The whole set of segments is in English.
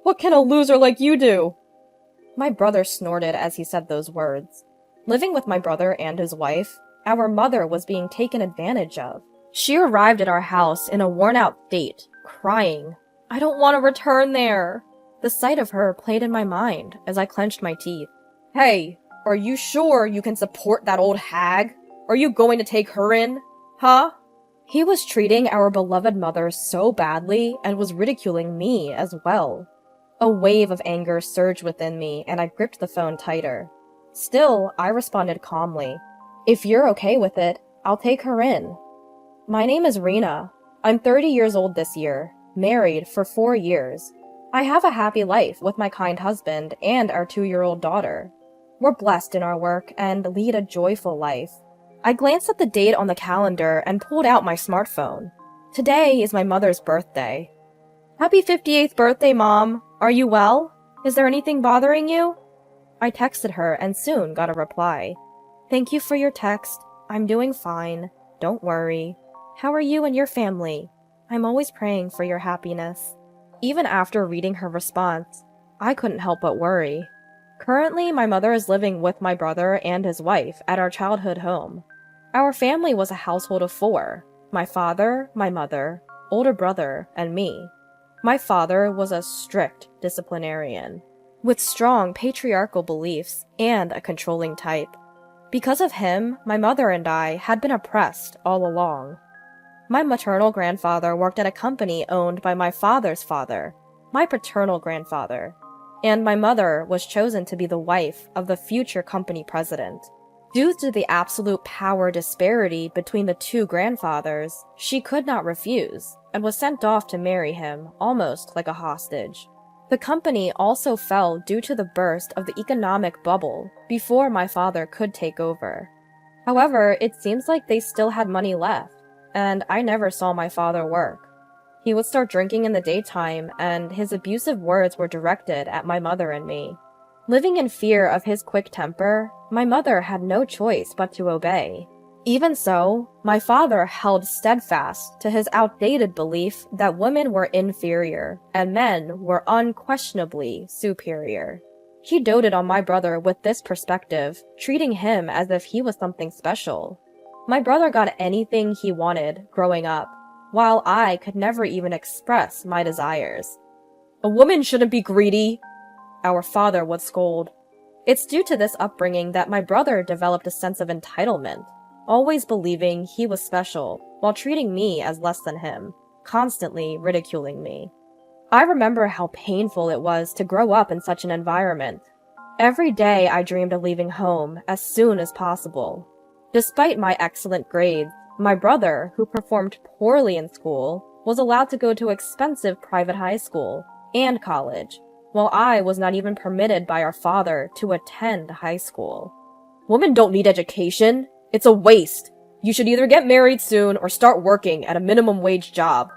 What can a loser like you do? My brother snorted as he said those words. Living with my brother and his wife, our mother was being taken advantage of. She arrived at our house in a worn-out state, crying, "I don't want to return there." The sight of her played in my mind as I clenched my teeth. "Hey, are you sure you can support that old hag? Are you going to take her in? Huh?" He was treating our beloved mother so badly and was ridiculing me as well. A wave of anger surged within me and I gripped the phone tighter. Still, I responded calmly. "If you're okay with it, I'll take her in." "My name is Rena. I'm 30 years old this year, married for 4 years. I have a happy life with my kind husband and our 2-year-old daughter. We're blessed in our work and lead a joyful life." I glanced at the date on the calendar and pulled out my smartphone. Today is my mother's birthday. "Happy 58th birthday, Mom. Are you well? Is there anything bothering you?" I texted her and soon got a reply. "Thank you for your text. I'm doing fine. Don't worry. How are you and your family? I'm always praying for your happiness." Even after reading her response, I couldn't help but worry. Currently, my mother is living with my brother and his wife at our childhood home. Our family was a household of 4, my father, my mother, older brother, and me. My father was a strict disciplinarian, with strong patriarchal beliefs and a controlling type. Because of him, my mother and I had been oppressed all along. My maternal grandfather worked at a company owned by my father's father, my paternal grandfather, and my mother was chosen to be the wife of the future company president. Due to the absolute power disparity between the 2 grandfathers, she could not refuse and was sent off to marry him almost like a hostage. The company also fell due to the burst of the economic bubble before my father could take over. However, it seems like they still had money left, and I never saw my father work. He would start drinking in the daytime, and his abusive words were directed at my mother and me. Living in fear of his quick temper, my mother had no choice but to obey. Even so, my father held steadfast to his outdated belief that women were inferior and men were unquestionably superior. He doted on my brother with this perspective, treating him as if he was something special. My brother got anything he wanted growing up, while I could never even express my desires. "A woman shouldn't be greedy," our father would scold. It's due to this upbringing that my brother developed a sense of entitlement, always believing he was special while treating me as less than him, constantly ridiculing me. I remember how painful it was to grow up in such an environment. Every day I dreamed of leaving home as soon as possible. Despite my excellent grades, my brother, who performed poorly in school, was allowed to go to expensive private high school and college, while I was not even permitted by our father to attend high school. "Women don't need education. It's a waste. You should either get married soon or start working at a minimum wage job,"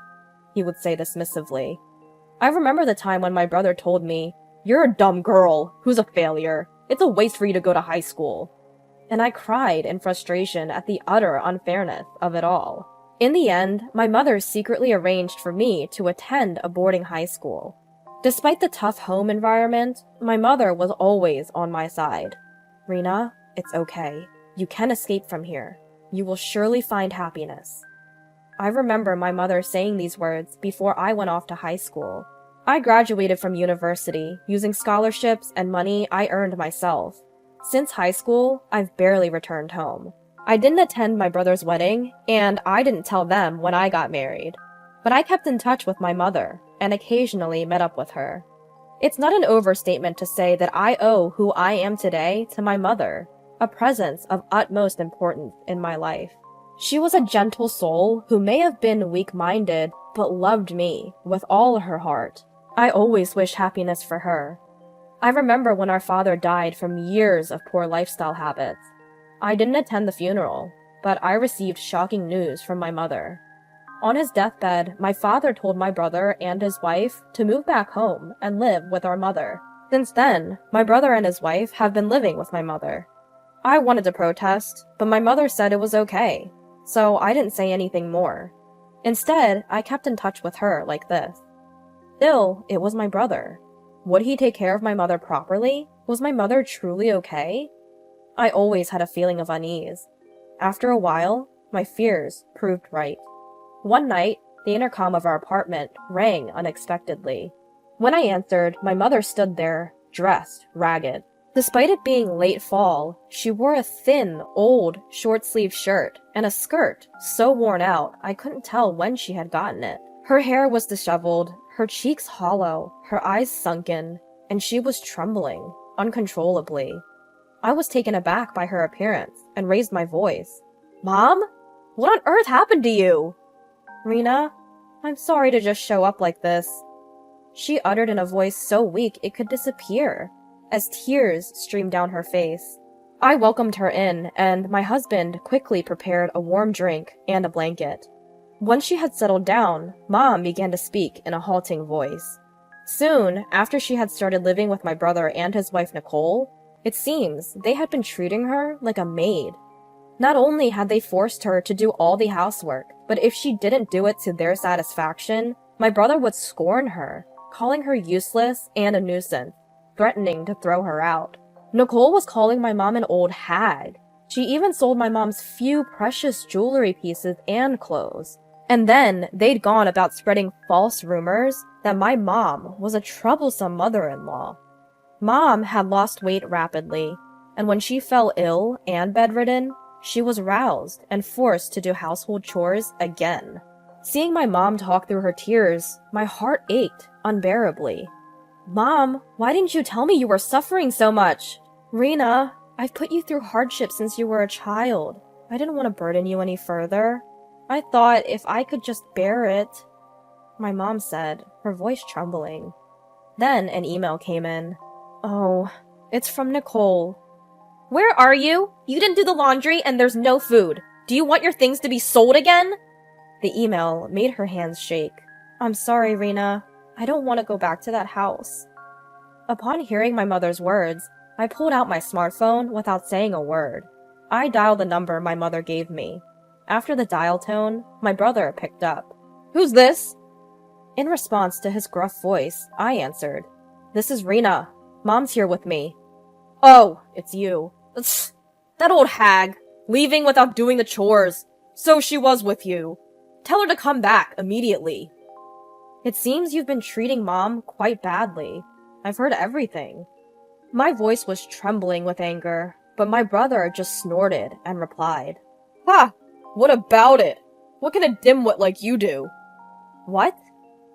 he would say dismissively. I remember the time when my brother told me, "You're a dumb girl who's a failure. It's a waste for you to go to high school." And I cried in frustration at the utter unfairness of it all. In the end, my mother secretly arranged for me to attend a boarding high school. Despite the tough home environment, my mother was always on my side. "Rena, it's okay. You can escape from here. You will surely find happiness." I remember my mother saying these words before I went off to high school. I graduated from university using scholarships and money I earned myself. Since high school, I've barely returned home. I didn't attend my brother's wedding, and I didn't tell them when I got married. But I kept in touch with my mother, and occasionally met up with her. It's not an overstatement to say that I owe who I am today to my mother, a presence of utmost importance in my life. She was a gentle soul who may have been weak-minded, but loved me with all her heart. I always wished happiness for her. I remember when our father died from years of poor lifestyle habits. I didn't attend the funeral, but I received shocking news from my mother. On his deathbed, my father told my brother and his wife to move back home and live with our mother. Since then, my brother and his wife have been living with my mother. I wanted to protest, but my mother said it was okay, so I didn't say anything more. Instead, I kept in touch with her like this. Still, it was my brother. Would he take care of my mother properly? Was my mother truly okay? I always had a feeling of unease. After a while, my fears proved right. One night, the intercom of our apartment rang unexpectedly. When I answered, my mother stood there, dressed ragged. Despite it being late fall, she wore a thin, old, short-sleeved shirt and a skirt so worn out I couldn't tell when she had gotten it. Her hair was disheveled, her cheeks hollow, her eyes sunken, and she was trembling uncontrollably. I was taken aback by her appearance and raised my voice. "Mom? What on earth happened to you?" "Rena, I'm sorry to just show up like this," she uttered in a voice so weak it could disappear, as tears streamed down her face. I welcomed her in, and my husband quickly prepared a warm drink and a blanket. When she had settled down, Mom began to speak in a halting voice. Soon, after she had started living with my brother and his wife Nicole, it seems they had been treating her like a maid. Not only had they forced her to do all the housework, but if she didn't do it to their satisfaction, my brother would scorn her, calling her useless and a nuisance, threatening to throw her out. Nicole was calling my mom an old hag. She even sold my mom's few precious jewelry pieces and clothes. And then they'd gone about spreading false rumors that my mom was a troublesome mother-in-law. Mom had lost weight rapidly, and when she fell ill and bedridden, she was roused and forced to do household chores again. Seeing my mom talk through her tears, my heart ached unbearably. "Mom, why didn't you tell me you were suffering so much?" "Rena, I've put you through hardship since you were a child. I didn't want to burden you any further. I thought if I could just bear it," my mom said, her voice trembling. Then an email came in. "Oh, it's from Nicole." "Where are you? You didn't do the laundry and there's no food. Do you want your things to be sold again?" The email made her hands shake. "I'm sorry, Rena. I don't want to go back to that house." Upon hearing my mother's words, I pulled out my smartphone without saying a word. I dialed the number my mother gave me. After the dial tone, my brother picked up. "Who's this?" In response to his gruff voice, I answered, "This is Rena. Mom's here with me." "Oh, it's you. That old hag, leaving without doing the chores. So she was with you. Tell her to come back immediately." "It seems you've been treating Mom quite badly. I've heard everything." My voice was trembling with anger, but my brother just snorted and replied, "Ha! What about it? What can a dimwit like you do?" "What?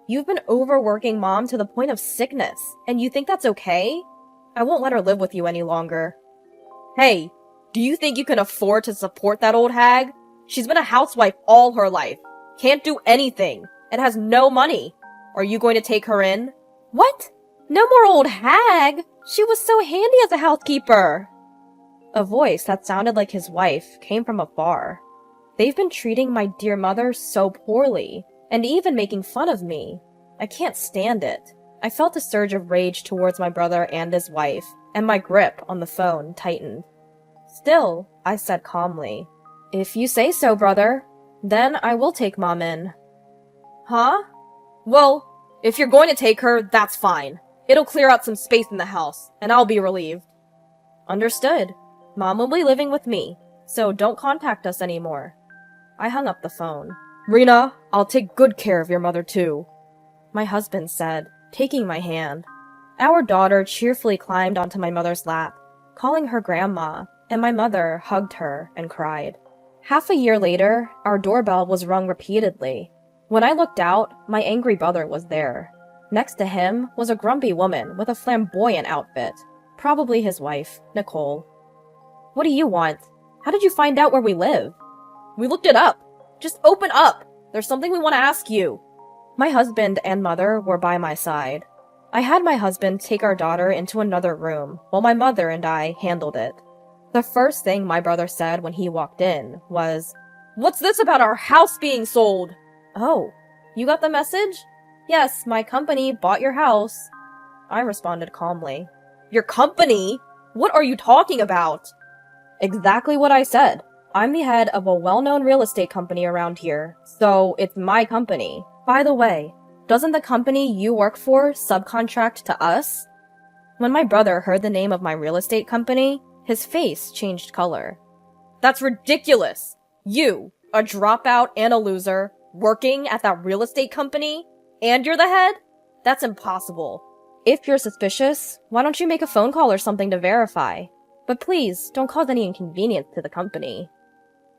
You've been overworking Mom to the point of sickness, and you think that's okay? I won't let her live with you any longer." "Hey, do you think you can afford to support that old hag? She's been a housewife all her life, can't do anything, and has no money. Are you going to take her in?" "What? No more old hag! She was so handy as a housekeeper!" A voice that sounded like his wife came from afar. "They've been treating my dear mother so poorly, and even making fun of me. I can't stand it." I felt a surge of rage towards my brother and his wife, and my grip on the phone tightened. Still, I said calmly, "If you say so, brother, then I will take Mom in." "Huh? Well, if you're going to take her, that's fine. It'll clear out some space in the house, and I'll be relieved." "Understood. Mom will be living with me, so don't contact us anymore." I hung up the phone. "Rena, I'll take good care of your mother too," my husband said, taking my hand. Our daughter cheerfully climbed onto my mother's lap, calling her grandma, and my mother hugged her and cried. Half a year later, our doorbell was rung repeatedly. When I looked out, my angry brother was there. Next to him was a grumpy woman with a flamboyant outfit, probably his wife, Nicole. "What do you want? How did you find out where we live?" "We looked it up. Just open up. There's something we want to ask you." My husband and mother were by my side. I had my husband take our daughter into another room, while my mother and I handled it. The first thing my brother said when he walked in was, "What's this about our house being sold?" "Oh, you got the message? Yes, my company bought your house." I responded calmly. "Your company? What are you talking about?" "Exactly what I said. I'm the head of a well-known real estate company around here, so it's my company. By the way, Doesn't the company you work for subcontract to us? When my brother heard the name of my real estate company, his face changed color. That's ridiculous! You, a dropout and a loser, working at that real estate company? And you're the head? That's impossible. If you're suspicious, why don't you make a phone call or something to verify? But please, don't cause any inconvenience to the company.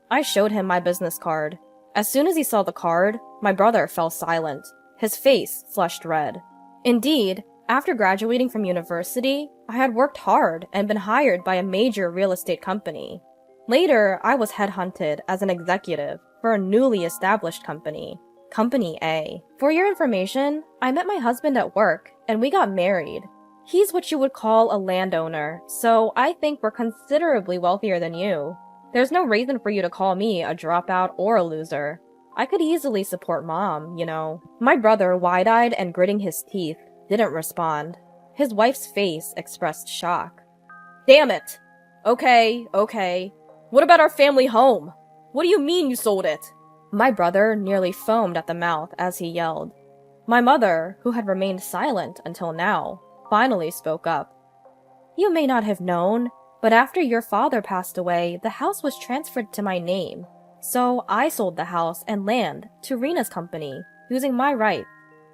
I showed him my business card. As soon as he saw the card, my brother fell silent. His face flushed red. Indeed, after graduating from university, I had worked hard and been hired by a major real estate company. Later, I was headhunted as an executive for a newly established company, Company A. For your information, I met my husband at work, and we got married. He's what you would call a landowner, so I think we're considerably wealthier than you. There's no reason for you to call me a dropout or a loser. I could easily support Mom, you know. My brother, wide-eyed and gritting his teeth, didn't respond. His wife's face expressed shock. Damn it! Okay. What about our family home? What do you mean you sold it? My brother nearly foamed at the mouth as he yelled. My mother, who had remained silent until now, finally spoke up. You may not have known, but after your father passed away, the house was transferred to my name. So I sold the house and land to Rena's company, using my rights.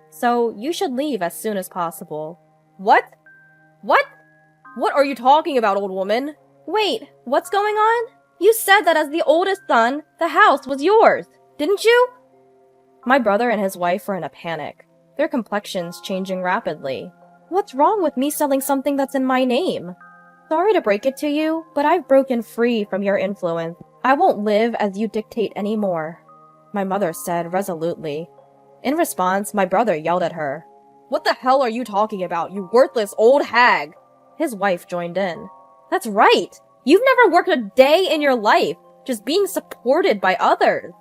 So you should leave as soon as possible. What? What? What are you talking about, old woman? Wait, what's going on? You said that as the oldest son, the house was yours, didn't you? My brother and his wife were in a panic, their complexions changing rapidly. What's wrong with me selling something that's in my name? Sorry to break it to you, but I've broken free from your influence. I won't live as you dictate anymore, my mother said resolutely. In response, my brother yelled at her. What the hell are you talking about, you worthless old hag? His wife joined in. That's right! You've never worked a day in your life, just being supported by others.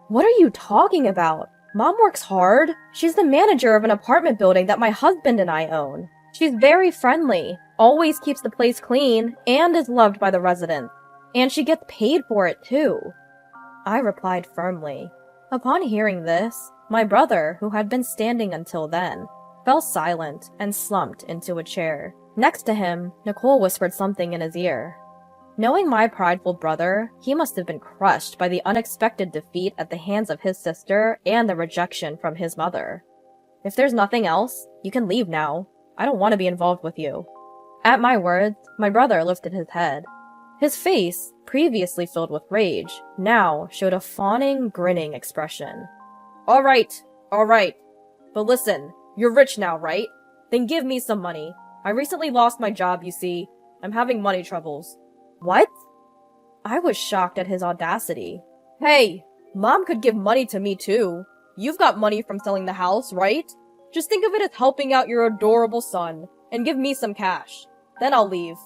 What are you talking about? Mom works hard. She's the manager of an apartment building that my husband and I own. She's very friendly, always keeps the place clean, and is loved by the residents. And she gets paid for it too. I replied firmly. Upon hearing this, my brother, who had been standing until then, fell silent and slumped into a chair. Next to him, Nicole whispered something in his ear. Knowing my prideful brother, he must have been crushed by the unexpected defeat at the hands of his sister and the rejection from his mother. If there's nothing else, you can leave now. I don't want to be involved with you. At my words, my brother lifted his head. His face, previously filled with rage, now showed a fawning, grinning expression. All right. But listen, you're rich now, right? Then give me some money. I recently lost my job, you see. I'm having money troubles. What? I was shocked at his audacity. Hey, Mom could give money to me too. You've got money from selling the house, right? Just think of it as helping out your adorable son, and give me some cash. Then I'll leave.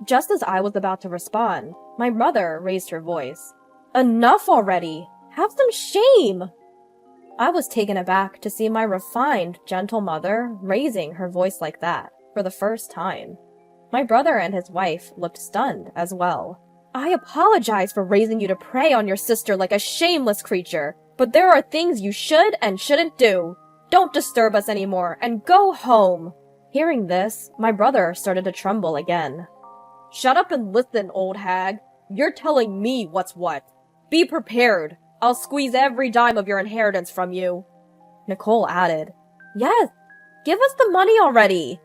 Just as I was about to respond, my mother raised her voice. Enough already! Have some shame! I was taken aback to see my refined, gentle mother raising her voice like that for the first time. My brother and his wife looked stunned as well. I apologize for raising you to prey on your sister like a shameless creature, but there are things you should and shouldn't do. Don't disturb us anymore, and go home. Hearing this, my brother started to tremble again. Shut up and listen, old hag. You're telling me what's what. Be prepared. I'll squeeze every dime of your inheritance from you. Nicole added, Yes, give us the money already.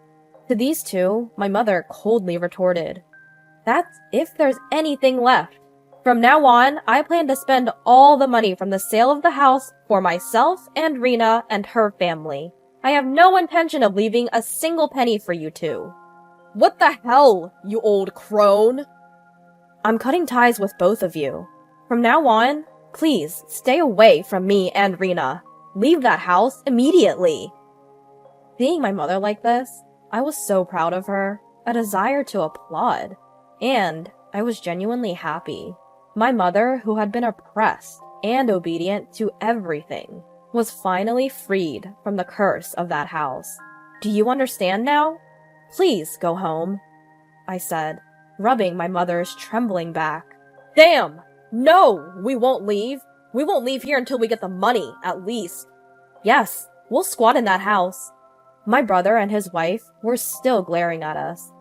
To these two, my mother coldly retorted, That's if there's anything left. From now on, I plan to spend all the money from the sale of the house for myself and Rena and her family. I have no intention of leaving a single penny for you two. What the hell, you old crone? I'm cutting ties with both of you. From now on, please stay away from me and Rena. Leave that house immediately. Seeing my mother like this, I was so proud of her, a desire to applaud, and I was genuinely happy. My mother, who had been oppressed and obedient to everything, was finally freed from the curse of that house. Do you understand now? Please go home, I said, rubbing my mother's trembling back. Damn! No, we won't leave. We won't leave here until we get the money, at least. Yes, We'll squat in that house." My brother and his wife were still glaring at us.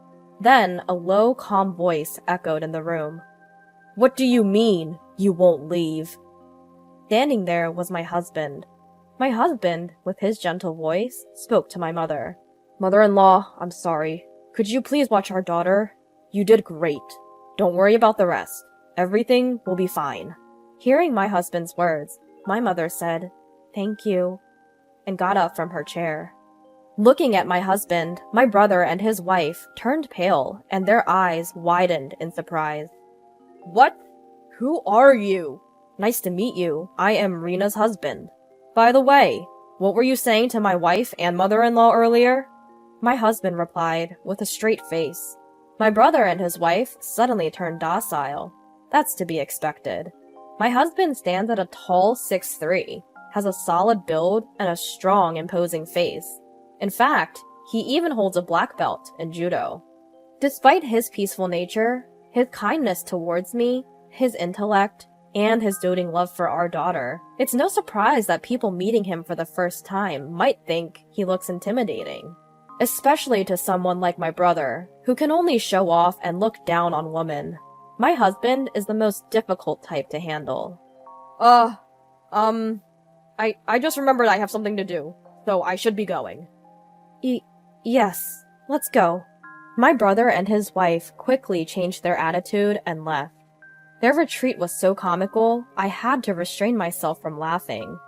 Then a low, calm voice echoed in the room. "What do you mean, you won't leave?" Standing there was my husband. My husband, with his gentle voice, spoke to my mother. "Mother-in-law, I'm sorry. Could you please watch our daughter? You did great. Don't worry about the rest. Everything will be fine." Hearing my husband's words, my mother said, "Thank you," and got up from her chair. Looking at my husband, my brother and his wife turned pale and their eyes widened in surprise. "What? Who are you?" "Nice to meet you. I am Rena's husband." "By the way, what were you saying to my wife and mother-in-law earlier?" My husband replied with a straight face. My brother and his wife suddenly turned docile. That's to be expected. My husband stands at a tall 6'3", has a solid build and a strong, imposing face. In fact, he even holds a black belt in judo. Despite his peaceful nature, his kindness towards me, his intellect, and his doting love for our daughter, it's no surprise that people meeting him for the first time might think he looks intimidating. Especially to someone like my brother, who can only show off and look down on women. My husband is the most difficult type to handle. I just remembered I have something to do, so I should be going." Yes, let's go." My brother and his wife quickly changed their attitude and left. Their retreat was so comical, I had to restrain myself from laughing.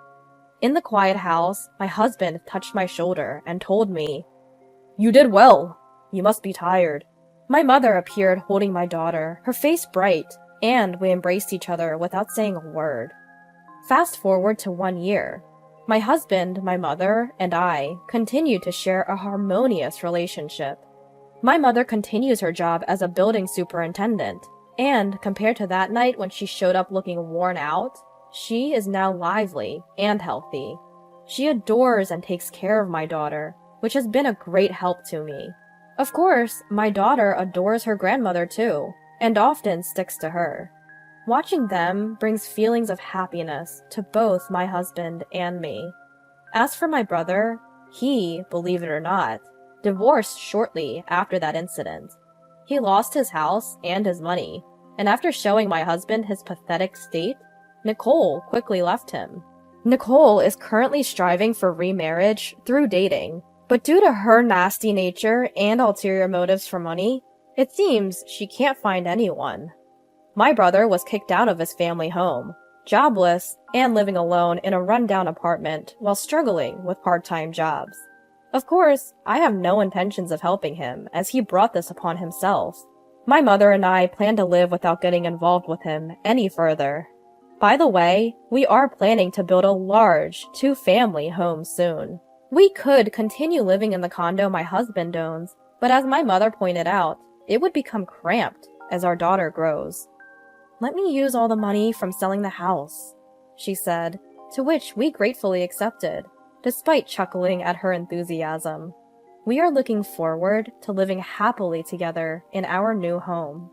In the quiet house, my husband touched my shoulder and told me, "You did well. You must be tired." My mother appeared holding my daughter, her face bright, and we embraced each other without saying a word. Fast forward to 1 year. My husband, my mother, and I continue to share a harmonious relationship. My mother continues her job as a building superintendent, and compared to that night when she showed up looking worn out, she is now lively and healthy. She adores and takes care of my daughter, which has been a great help to me. Of course, my daughter adores her grandmother too, and often sticks to her. Watching them brings feelings of happiness to both my husband and me. As for my brother, he, believe it or not, divorced shortly after that incident. He lost his house and his money, and after showing my husband his pathetic state, Nicole quickly left him. Nicole is currently striving for remarriage through dating, but due to her nasty nature and ulterior motives for money, it seems she can't find anyone. My brother was kicked out of his family home, jobless, and living alone in a rundown apartment while struggling with part-time jobs. Of course, I have no intentions of helping him, as he brought this upon himself. My mother and I plan to live without getting involved with him any further. By the way, we are planning to build a large, 2-family home soon. We could continue living in the condo my husband owns, but as my mother pointed out, it would become cramped as our daughter grows. "Let me use all the money from selling the house," she said, to which we gratefully accepted, despite chuckling at her enthusiasm. We are looking forward to living happily together in our new home.